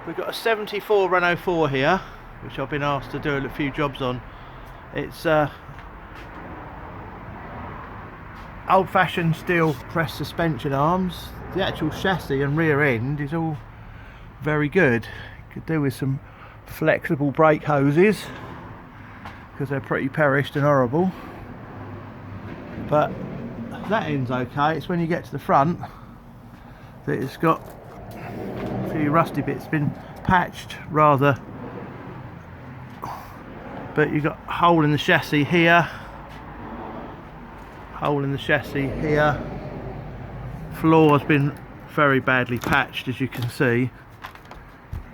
We've got a 74 Renault 4 here, which I've been asked to do a few jobs on. It's old-fashioned steel press suspension arms. The actual chassis and rear end is all very good. Could do with some flexible brake hoses because they're pretty perished and horrible. But that end's okay. It's when you get to the front that it's got a few rusty bits been patched rather, but you've got a hole in the chassis here, hole in the chassis here. Floor has been very badly patched, as you can see,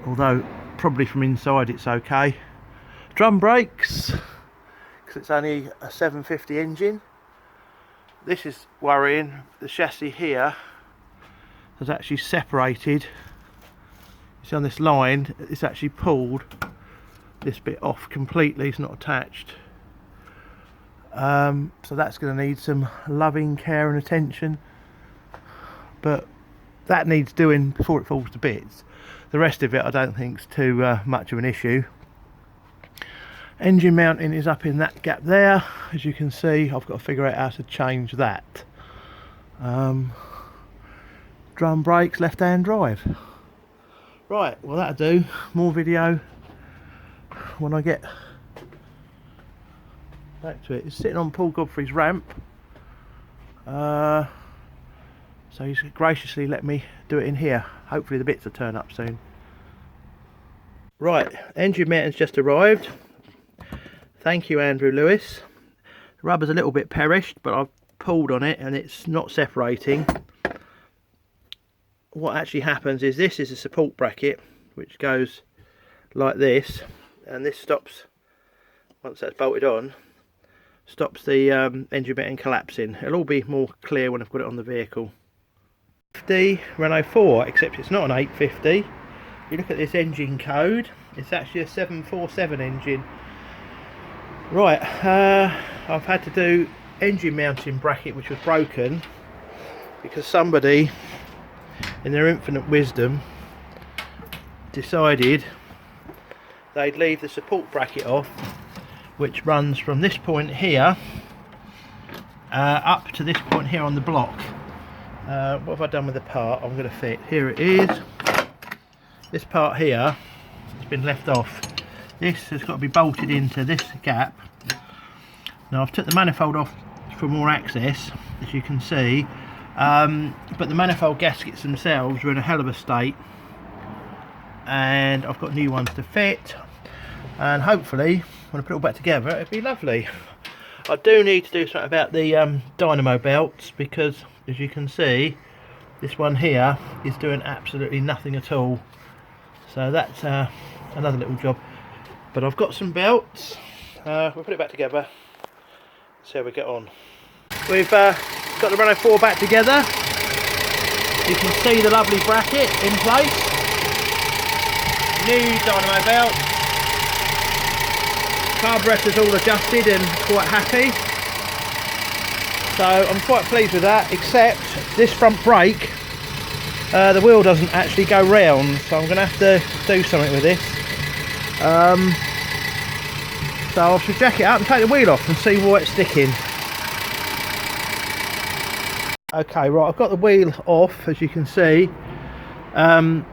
although probably from inside it's okay. Drum brakes, because it's only a 750 engine. This is worrying. The chassis here has actually separated. You see on this line, it's actually pulled this bit off completely. It's not attached. So that's going to need some loving care and attention. But that needs doing before it falls to bits. The rest of it I don't think is too much of an issue. Engine mounting is up in that gap there. As you can see, I've got to figure out how to change that. Drum brakes, left hand drive. Right, well that'll do. More video when I get back to it. It's sitting on Paul Godfrey's ramp. So he's graciously let me do it in here. Hopefully the bits will turn up soon. Right, engine mounting's just arrived. Thank you, Andrew Lewis. The rubber's a little bit perished, but I've pulled on it and it's not separating. What actually happens is this is a support bracket which goes like this, and this stops, once that's bolted on, stops the engine mounting collapsing. It'll all be more clear when I've got it on the vehicle. 50 Renault 4, except it's not an 850. You look at this engine code, it's actually a 747 engine. Right, I've had to do engine mounting bracket which was broken because somebody in their infinite wisdom decided they'd leave the support bracket off, which runs from this point here up to this point here on the block. What have I done with the part I'm going to fit? Here it is. This part here has been left off. This has got to be bolted into this gap. Now I've took the manifold off for more access, as you can see, but the manifold gaskets themselves are in a hell of a state, and I've got new ones to fit, and hopefully when I put it all back together it'll be lovely. I do need to do something about the dynamo belts, because as you can see this one here is doing absolutely nothing at all, so that's another little job. But I've got some belts. We'll put it back together, see how we get on. We've got the Renault 4 back together. You can see the lovely bracket in place. New dynamo belt. Carburettor's all adjusted and quite happy. So I'm quite pleased with that, except this front brake, the wheel doesn't actually go round, so I'm going to have to do something with this. So I should jack it up and take the wheel off and see why it's sticking. Okay, right, I've got the wheel off, as you can see. I'm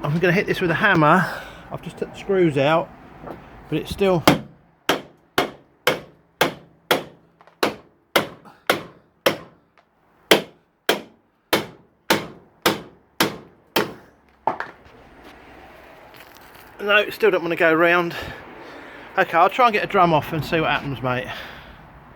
going to hit this with a hammer. I've just took the screws out, but it's still... No, still don't want to go round. Okay, I'll try and get a drum off and see what happens, mate.